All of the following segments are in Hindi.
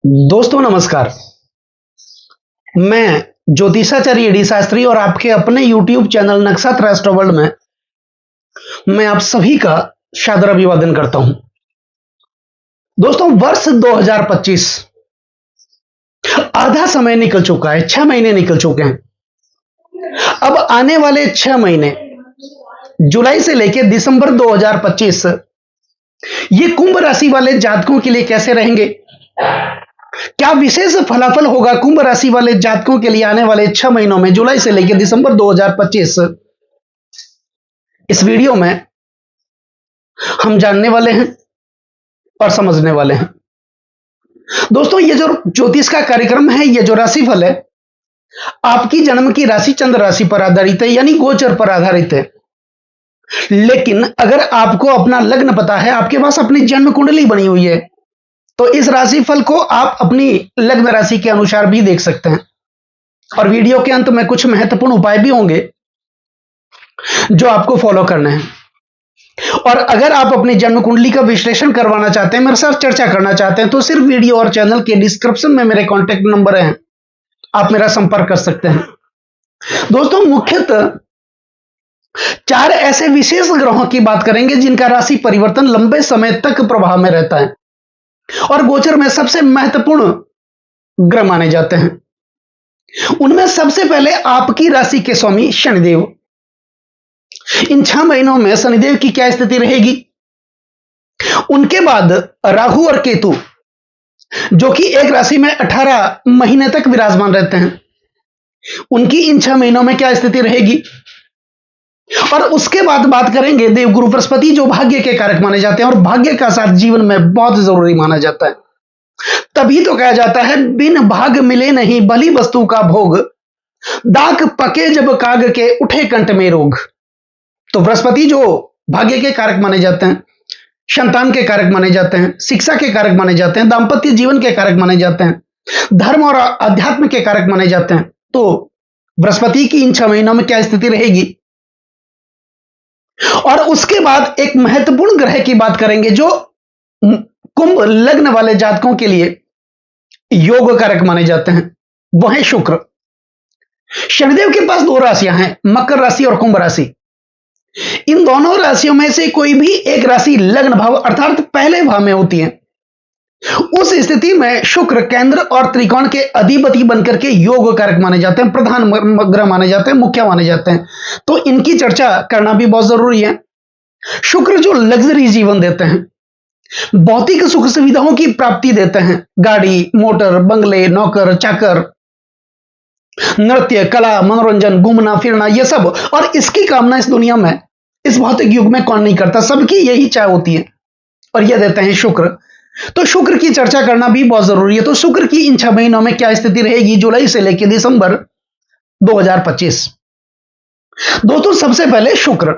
दोस्तों नमस्कार। मैं ज्योतिषाचार्य डी शास्त्री और आपके अपने YouTube चैनल नक्षत्र एस्ट्रो वर्ल्ड में मैं आप सभी का सादर अभिवादन करता हूं। दोस्तों वर्ष 2025 आधा समय निकल चुका है, 6 महीने निकल चुके हैं। अब आने वाले 6 महीने जुलाई से लेकर दिसंबर 2025 ये कुंभ राशि वाले जातकों के लिए कैसे रहेंगे, क्या विशेष फलाफल होगा कुंभ राशि वाले जातकों के लिए आने वाले 6 महीनों में जुलाई से लेकर दिसंबर 2025, इस वीडियो में हम जानने वाले हैं और समझने वाले हैं। दोस्तों ये जो ज्योतिष का कार्यक्रम है, ये जो राशिफल है, आपकी जन्म की राशि चंद्र राशि पर आधारित है, यानी गोचर पर आधारित है। लेकिन अगर आपको अपना लग्न पता है, आपके पास अपनी जन्म कुंडली बनी हुई है, तो इस राशिफल को आप अपनी लग्न राशि के अनुसार भी देख सकते हैं। और वीडियो के अंत में कुछ महत्वपूर्ण उपाय भी होंगे जो आपको फॉलो करने हैं। और अगर आप अपनी जन्म कुंडली का विश्लेषण करवाना चाहते हैं, मेरे साथ चर्चा करना चाहते हैं, तो सिर्फ वीडियो और चैनल के डिस्क्रिप्शन में मेरे कॉन्टेक्ट नंबर हैं, आप मेरा संपर्क कर सकते हैं। दोस्तों मुख्यतः 4 ऐसे विशेष ग्रहों की बात करेंगे जिनका राशि परिवर्तन लंबे समय तक प्रभाव में रहता है और गोचर में सबसे महत्वपूर्ण ग्रह माने जाते हैं। उनमें सबसे पहले आपकी राशि के स्वामी शनिदेव। इन 6 महीनों में शनिदेव की क्या स्थिति रहेगी। उनके बाद राहु और केतु, जो कि एक राशि में 18 महीने तक विराजमान रहते हैं, उनकी इन 6 महीनों में क्या स्थिति रहेगी। और उसके बाद बात करेंगे देवगुरु बृहस्पति, जो भाग्य के कारक माने जाते हैं और भाग्य का साथ जीवन में बहुत जरूरी माना जाता है। तभी तो कहा जाता है बिन भाग मिले नहीं भली वस्तु का भोग, दाग पके जब काग के उठे कंठ में रोग। तो बृहस्पति जो भाग्य के कारक माने जाते हैं, संतान के कारक माने जाते हैं, शिक्षा के कारक माने जाते हैं, दाम्पत्य जीवन के कारक माने जाते हैं, धर्म और अध्यात्म के कारक माने जाते हैं। तो बृहस्पति की इन 6 महीनों में क्या स्थिति रहेगी। और उसके बाद एक महत्वपूर्ण ग्रह की बात करेंगे जो कुंभ लग्न वाले जातकों के लिए योग कारक माने जाते हैं, वह है शुक्र। शनिदेव के पास 2 राशियां हैं, मकर राशि और कुंभ राशि। इन दोनों राशियों में से कोई भी एक राशि लग्न भाव अर्थात पहले भाव में होती है, उस स्थिति में शुक्र केंद्र और त्रिकोण के अधिपति बनकर के योग कारक माने जाते हैं, प्रधान ग्रह माने जाते हैं, मुख्य माने जाते हैं। तो इनकी चर्चा करना भी बहुत जरूरी है। शुक्र जो लग्जरी जीवन देते हैं, भौतिक सुख सुविधाओं की प्राप्ति देते हैं, गाड़ी मोटर बंगले नौकर चाकर, नृत्य कला मनोरंजन घूमना फिरना ये सब, और इसकी कामना इस दुनिया में इस भौतिक युग में कौन नहीं करता, सबकी यही चाह होती है, और यह देते हैं शुक्र। तो शुक्र की चर्चा करना भी बहुत जरूरी है। तो शुक्र की इन 6 महीनों में क्या स्थिति रहेगी जुलाई से लेकर दिसंबर 2025। दोस्तों सबसे पहले शुक्र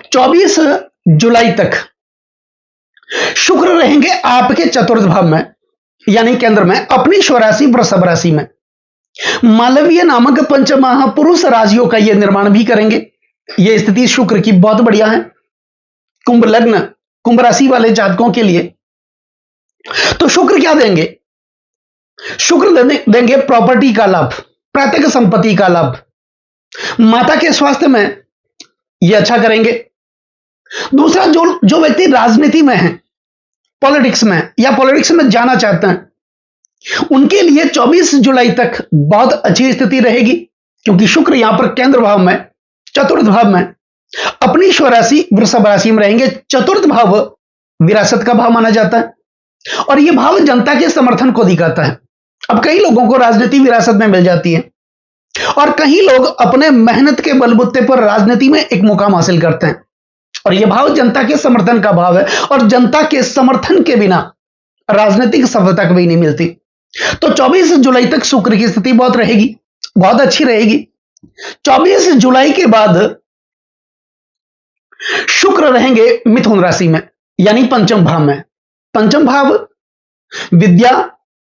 24 जुलाई तक शुक्र रहेंगे आपके चतुर्थ भाव में, यानी केंद्र में, अपनी स्वराशि वृषभ राशि में। मालवीय नामक पंच महापुरुष राशियों का यह निर्माण भी करेंगे। यह स्थिति शुक्र की बहुत बढ़िया है कुंभ लग्न कुंभ राशि वाले जातकों के लिए। तो शुक्र क्या देंगे। शुक्र देंगे प्रॉपर्टी का लाभ, प्राकृतिक संपत्ति का लाभ, माता के स्वास्थ्य में यह अच्छा करेंगे। दूसरा, जो व्यक्ति राजनीति में है, पॉलिटिक्स में या पॉलिटिक्स में जाना चाहते हैं, उनके लिए 24 जुलाई तक बहुत अच्छी स्थिति रहेगी, क्योंकि शुक्र यहां पर केंद्र भाव में चतुर्थ भाव में अपनी स्वराशि वृषभ राशि में रहेंगे। चतुर्थ भाव विरासत का भाव माना जाता है और यह भाव जनता के समर्थन को दिखाता है। अब कई लोगों को राजनीति विरासत में मिल जाती है और कई लोग अपने मेहनत के बलबूते पर राजनीति में एक मुकाम हासिल करते हैं, और यह भाव जनता के समर्थन का भाव है, और जनता के समर्थन के बिना राजनीतिक सफलता कभी नहीं मिलती। तो 24 जुलाई तक शुक्र की स्थिति बहुत रहेगी, बहुत अच्छी रहेगी। 24 जुलाई के बाद शुक्र रहेंगे मिथुन राशि में, यानी पंचम भाव में। पंचम भाव विद्या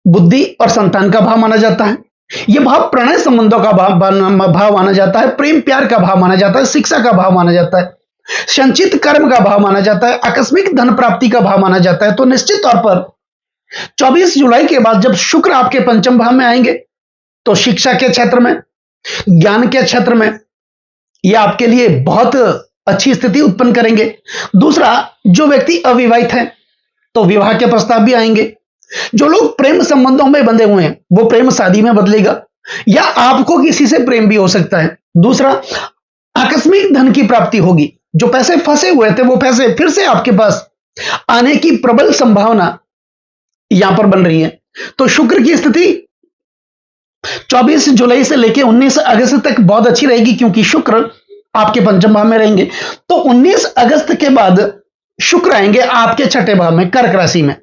बुद्धि और संतान का भाव माना जाता है। यह भाव प्रणय संबंधों का भाव माना जाता है, प्रेम प्यार का भाव माना जाता है, शिक्षा का भाव माना जाता है, संचित कर्म का भाव माना जाता है, आकस्मिक धन प्राप्ति का भाव माना जाता है। तो निश्चित तौर पर 24 जुलाई के बाद जब शुक्र आपके पंचम भाव में आएंगे तो शिक्षा के क्षेत्र में, ज्ञान के क्षेत्र में ये आपके लिए बहुत अच्छी स्थिति उत्पन्न करेंगे। दूसरा, जो व्यक्ति अविवाहित हैं तो विवाह के प्रस्ताव भी आएंगे। जो लोग प्रेम संबंधों में बंधे हुए हैं वो प्रेम शादी में बदलेगा, या आपको किसी से प्रेम भी हो सकता है। दूसरा, आकस्मिक धन की प्राप्ति होगी। जो पैसे फंसे हुए थे वो पैसे फिर से आपके पास आने की प्रबल संभावना यहां पर बन रही है। तो शुक्र की स्थिति 24 जुलाई से लेकर 19 अगस्त तक बहुत अच्छी रहेगी, क्योंकि शुक्र आपके पंचम भाव में रहेंगे। तो 19 अगस्त के बाद शुक्र आएंगे आपके छठे भाव में, कर्क राशि में।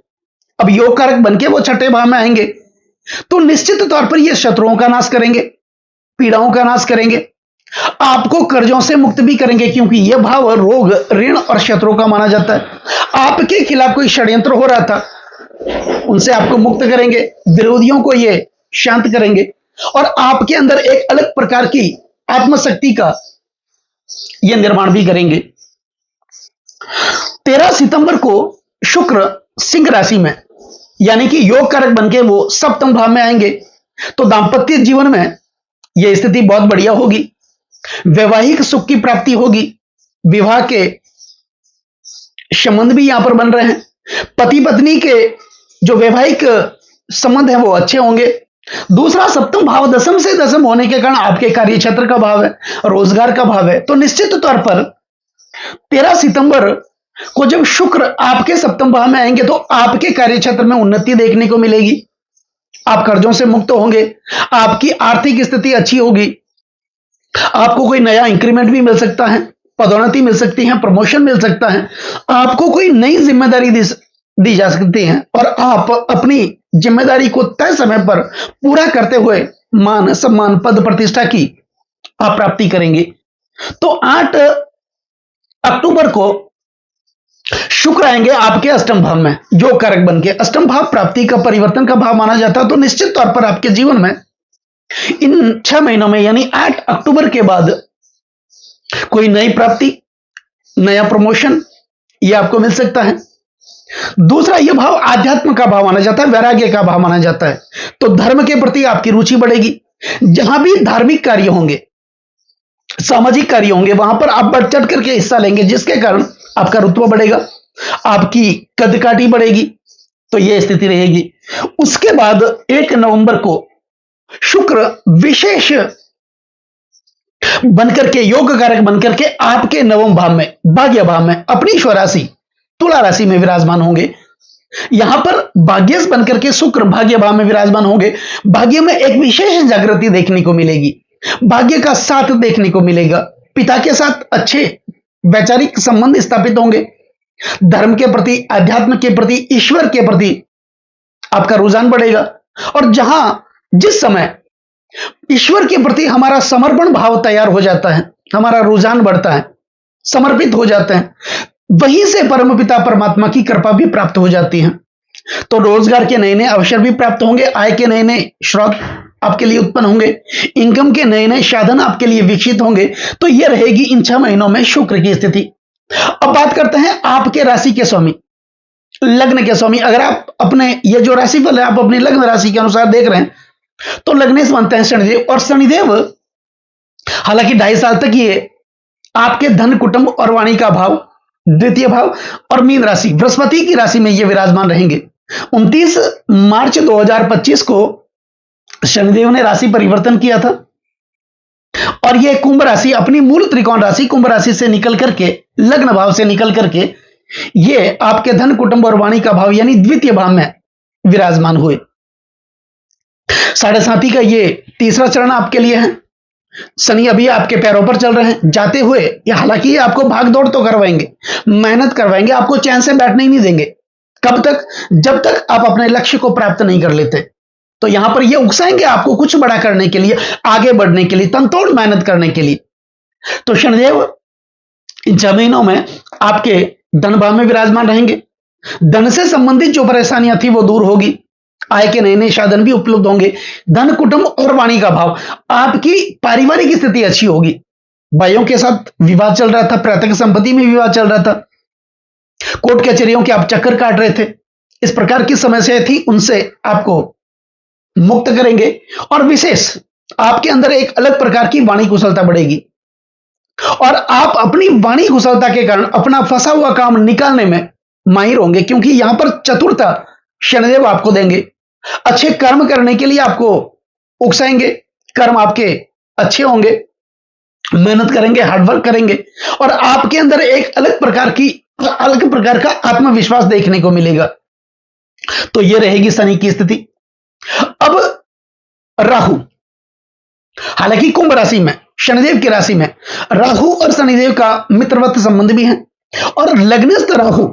अब योग कारक बनके वो छठे भाव में आएंगे तो निश्चित तौर पर ये शत्रुओं का नाश करेंगे, पीड़ाओं का नाश करेंगे, आपको कर्जों से मुक्त भी करेंगे, क्योंकि यह भाव रोग, ऋण और शत्रुओं का माना जाता है। आपके खिलाफ कोई षड्यंत्र हो रहा था उनसे आपको मुक्त करेंगे, विरोधियों को ये शांत करेंगे और आपके अंदर एक अलग प्रकार की आत्मशक्ति का ये निर्माण भी करेंगे। 13 सितंबर को शुक्र सिंह राशि में यानी कि योग कारक बनके वो सप्तम भाव में आएंगे तो दांपत्य जीवन में यह स्थिति बहुत बढ़िया होगी। वैवाहिक सुख की प्राप्ति होगी, विवाह के संबंध भी यहां पर बन रहे हैं, पति पत्नी के जो वैवाहिक संबंध है वो अच्छे होंगे। दूसरा, सप्तम भाव दशम से दशम होने के कारण आपके कार्य क्षेत्र का भाव है, रोजगार का भाव है। तो निश्चित तौर पर 13 सितंबर को जब शुक्र आपके सप्तम भाव में आएंगे तो आपके कार्य क्षेत्र में उन्नति देखने को मिलेगी, आप कर्जों से मुक्त होंगे, आपकी आर्थिक स्थिति अच्छी होगी, आपको कोई नया इंक्रीमेंट भी मिल सकता है, पदोन्नति मिल सकती है, प्रमोशन मिल सकता है, आपको कोई नई जिम्मेदारी दी जा सकती है और आप अपनी जिम्मेदारी को तय समय पर पूरा करते हुए मान सम्मान पद प्रतिष्ठा की आप प्राप्ति करेंगे। तो 8 अक्टूबर को शुक्र आएंगे आपके अष्टम भाव में योग कारक बनके। अष्टम भाव प्राप्ति का, परिवर्तन का भाव माना जाता है। तो निश्चित तौर पर आपके जीवन में इन 6 महीनों में यानी 8 अक्टूबर के बाद कोई नई प्राप्ति, नया प्रमोशन ये आपको मिल सकता है। दूसरा, यह भाव आध्यात्म का भाव माना जाता है, वैराग्य का भाव माना जाता है। तो धर्म के प्रति आपकी रुचि बढ़ेगी। जहां भी धार्मिक कार्य होंगे, सामाजिक कार्य होंगे, वहां पर आप बढ़ चढ़ करके हिस्सा लेंगे, जिसके कारण आपका रुतबा बढ़ेगा, आपकी कदकाठी बढ़ेगी। तो यह स्थिति रहेगी। उसके बाद 1 नवंबर को शुक्र विशेष बनकर के, योग कारक बनकर के आपके नवम भाव में, भाग्य भाव में, अपनी स्वराशि तुला राशि में विराजमान होंगे। यहां पर भाग्यस बनकर के शुक्र भाग्य भाव में विराजमान होंगे। भाग्य में एक विशेष जागृति देखने को मिलेगी, भाग्य का साथ देखने को मिलेगा, पिता के साथ अच्छे वैचारिक संबंध स्थापित होंगे, धर्म के प्रति, अध्यात्म के प्रति, ईश्वर के प्रति आपका रुझान बढ़ेगा। और जिस समय ईश्वर के प्रति हमारा समर्पण भाव तैयार हो जाता है, हमारा रुझान बढ़ता है, समर्पित हो जाते हैं, वहीं से परमपिता परमात्मा की कृपा भी प्राप्त हो जाती है। तो रोजगार के नए नए अवसर भी प्राप्त होंगे, आय के नए नए स्रोत आपके लिए उत्पन्न होंगे, इनकम के नए नए साधन आपके लिए विकसित होंगे। तो यह रहेगी इन 6 महीनों में शुक्र की स्थिति। अब बात करते हैं आपके राशि के स्वामी, लग्न के स्वामी। अगर आप अपने ये जो राशिफल है आप अपनी लग्न राशि के अनुसार देख रहे हैं तो लग्नेश बनते हैं शनिदेव। और शनिदेव हालांकि 2.5 साल तक ये आपके धन, कुटुंब और वाणी का भाव, द्वितीय भाव और मीन राशि, बृहस्पति की राशि में ये विराजमान रहेंगे। 29 मार्च 2025 को शनिदेव ने राशि परिवर्तन किया था और ये कुंभ राशि, अपनी मूल त्रिकोण राशि कुंभ राशि से निकल करके, लग्न भाव से निकल करके ये आपके धन, कुटुंब और वाणी का भाव यानी द्वितीय भाव में विराजमान हुए। 7.5 का ये तीसरा चरण आपके लिए है। शनि अभी आपके पैरों पर चल रहे हैं जाते हुए। हालांकि ये आपको भाग दौड़ तो करवाएंगे, मेहनत करवाएंगे, आपको चैन से बैठने ही नहीं देंगे। कब तक? जब तक आप अपने लक्ष्य को प्राप्त नहीं कर लेते। तो यहां पर ये उकसाएंगे आपको कुछ बड़ा करने के लिए, आगे बढ़ने के लिए, तनतोड़ मेहनत करने के लिए। तो शनिदेव इन 6 महीनों में आपके धन भाव में विराजमान रहेंगे। धन से संबंधित जो परेशानियां थी वो दूर होगी, आय के नए नए साधन भी उपलब्ध होंगे। धन, कुटुंब और वाणी का भाव, आपकी पारिवारिक स्थिति अच्छी होगी। भाइयों के साथ विवाद चल रहा था, पैतृक संपत्ति में विवाद चल रहा था, कोर्ट कचहरियों के आप चक्कर काट रहे थे, इस प्रकार की समस्याएं थी उनसे आपको मुक्त करेंगे। और विशेष आपके अंदर एक अलग प्रकार की वाणी कुशलता बढ़ेगी और आप अपनी वाणी कुशलता के कारण अपना फंसा हुआ काम निकालने में माहिर होंगे, क्योंकि यहां पर चतुरता शनिदेव आपको देंगे। अच्छे कर्म करने के लिए आपको उकसाएंगे, कर्म आपके अच्छे होंगे, मेहनत करेंगे, हार्डवर्क करेंगे और आपके अंदर एक अलग प्रकार का आत्मविश्वास देखने को मिलेगा। तो यह रहेगी शनि की स्थिति। अब राहु, हालांकि कुंभ राशि में, शनिदेव की राशि में राहु और शनिदेव का मित्रवत संबंध भी है और लग्नस्थ राहु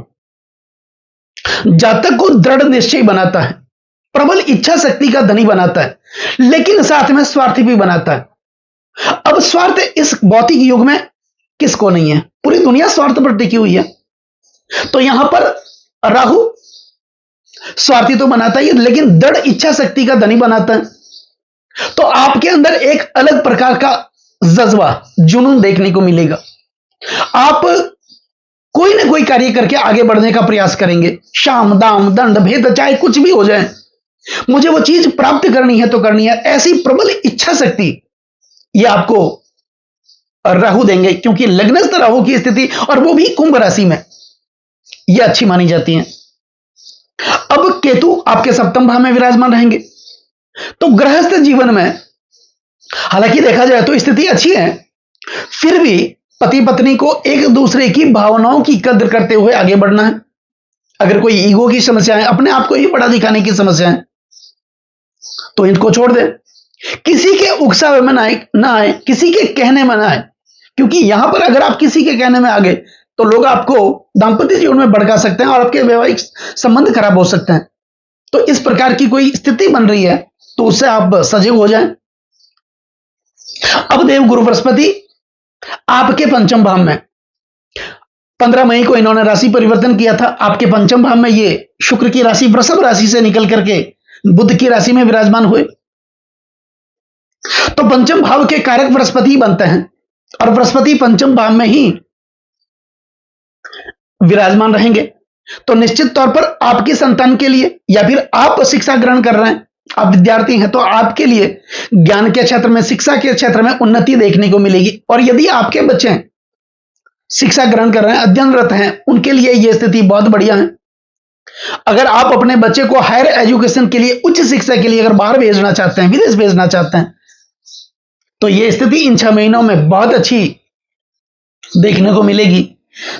जातक को दृढ़ निश्चय बनाता है, प्रबल इच्छा शक्ति का धनी बनाता है, लेकिन साथ में स्वार्थी भी बनाता है। अब स्वार्थ इस भौतिक युग में किसको नहीं है? पूरी दुनिया स्वार्थ पर टिकी हुई है। तो यहां पर राहु स्वार्थी तो बनाता ही है, लेकिन दृढ़ इच्छा शक्ति का धनी बनाता है। तो आपके अंदर एक अलग प्रकार का जज्बा, जुनून देखने को मिलेगा। आप कोई ना कोई कार्य करके आगे बढ़ने का प्रयास करेंगे। शाम दाम दंड भेद चाहे कुछ भी हो जाए, मुझे वो चीज प्राप्त करनी है तो करनी है, ऐसी प्रबल इच्छा शक्ति ये आपको राहु देंगे, क्योंकि लग्नस्थ राहु की स्थिति और वो भी कुंभ राशि में ये अच्छी मानी जाती है। अब केतु आपके सप्तम भाव में विराजमान रहेंगे। तो गृहस्थ जीवन में हालांकि देखा जाए तो स्थिति अच्छी है, फिर भी पति पत्नी को एक दूसरे की भावनाओं की कद्र करते हुए आगे बढ़ना है। अगर कोई ईगो की समस्या है, अपने आप को ही बड़ा दिखाने की समस्या है, तो इनको छोड़ दे। किसी के उकसावे में ना आए, किसी के कहने में ना आए, क्योंकि यहां पर अगर आप किसी के कहने में आ गए तो लोग आपको दांपत्य जीवन में भड़का सकते हैं और आपके वैवाहिक संबंध खराब हो सकते हैं। तो इस प्रकार की कोई स्थिति बन रही है तो उससे आप सजग हो जाएं। अब देव गुरु बृहस्पति आपके पंचम भाव में 15 मई को इन्होंने राशि परिवर्तन किया था। आपके पंचम भाव में ये शुक्र की राशि वृषभ राशि से निकल करके बुध की राशि में विराजमान हुए। तो पंचम भाव के कारक बृहस्पति बनते हैं और बृहस्पति पंचम भाव में ही विराजमान रहेंगे। तो निश्चित तौर पर आपकी संतान के लिए या फिर आप शिक्षा ग्रहण कर रहे हैं, आप विद्यार्थी हैं, तो आपके लिए ज्ञान के क्षेत्र में, शिक्षा के क्षेत्र में उन्नति देखने को मिलेगी। और यदि आपके बच्चे शिक्षा ग्रहण कर रहे हैं, अध्ययनरत हैं, उनके लिए यह स्थिति बहुत बढ़िया है। अगर आप अपने बच्चे को हायर एजुकेशन के लिए, उच्च शिक्षा के लिए अगर बाहर भेजना चाहते हैं, विदेश भेजना चाहते हैं, तो यह स्थिति इन 6 महीनों में बहुत अच्छी देखने को मिलेगी।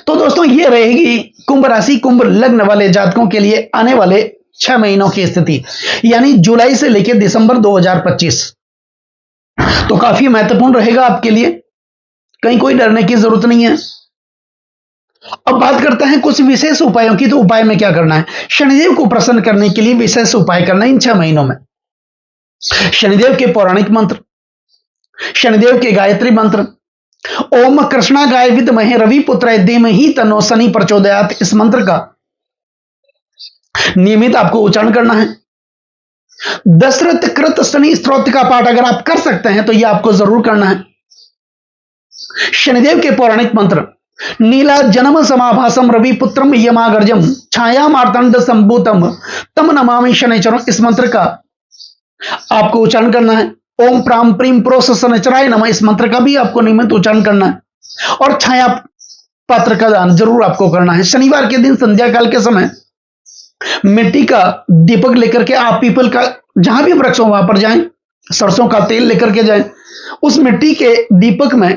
तो दोस्तों, यह रहेगी कुंभ राशि, कुंभ लग्न वाले जातकों के लिए आने वाले 6 महीनों की स्थिति, यानी जुलाई से लेकर दिसंबर 2025। तो काफी महत्वपूर्ण रहेगा आपके लिए, कहीं कोई डरने की जरूरत नहीं है। अब बात करते हैं कुछ विशेष उपायों की। तो उपाय में क्या करना है? शनिदेव को प्रसन्न करने के लिए विशेष उपाय करना है इन 6 महीनों में। शनिदेव के पौराणिक मंत्र, शनिदेव के गायत्री मंत्र, ओम कृष्णागाय विद्महे रवि पुत्राय धीमहि तन्नो शनि प्रचोदयात्, इस मंत्र का नियमित आपको उच्चारण करना है। दशरथ कृत शनि स्तोत्र का पाठ अगर आप कर सकते हैं तो यह आपको जरूर करना है। शनिदेव के पौराणिक मंत्र, नीला जन्म समाभासम रवि पुत्रम यमागर्जम छाया मार्तंड संभूतम तम नमामि शनिचरम, इस मंत्र का आपको उच्चारण करना है। ओम प्राम प्रीम प्रोस शनिचराय नमः, इस मंत्र का भी आपको नियमित उच्चारण करना है। और छाया पात्र का दान जरूर आपको करना है। शनिवार के दिन संध्या काल के समय मिट्टी का दीपक लेकर के आप पीपल का जहां भी वृक्ष हो वहां पर जाएं, सरसों का तेल लेकर के जाएं, उस मिट्टी के दीपक में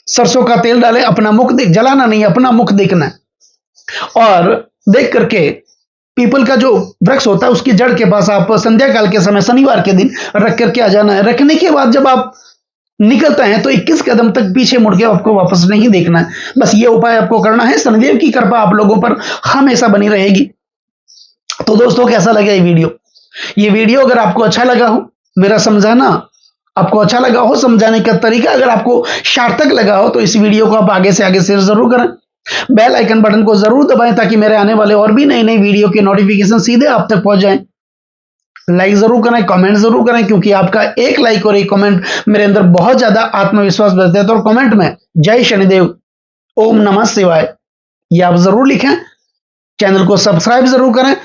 सरसों का तेल डालें, अपना मुख देख, जलाना नहीं, अपना मुख देखना है और देख करके पीपल का जो वृक्ष होता है उसकी जड़ के पास आप संध्या काल के समय शनिवार के दिन रख करके आ जाना है। रखने के बाद जब आप निकलते हैं तो 21 कदम तक पीछे मुड़ के आपको वापस नहीं देखना है। बस ये उपाय आपको करना है। शनिदेव की कृपा आप लोगों पर हमेशा बनी रहेगी। तो दोस्तों, कैसा लगा ये वीडियो अगर आपको अच्छा लगा हो, मेरा समझाना आपको अच्छा लगा हो, समझाने का तरीका अगर आपको सार्थक लगा हो, तो इस वीडियो को आप आगे से आगे शेयर जरूर करें। बेल आइकन बटन को जरूर दबाएं ताकि मेरे आने वाले और भी नई नई वीडियो के नोटिफिकेशन सीधे आप तक पहुंच जाएं। लाइक जरूर करें, कमेंट जरूर करें, क्योंकि आपका एक लाइक और एक कमेंट मेरे अंदर बहुत ज्यादा आत्मविश्वास भर देता है। और कमेंट में जय शनिदेव, ओम नमः शिवाय, ये आप जरूर लिखें। चैनल को सब्सक्राइब जरूर करें।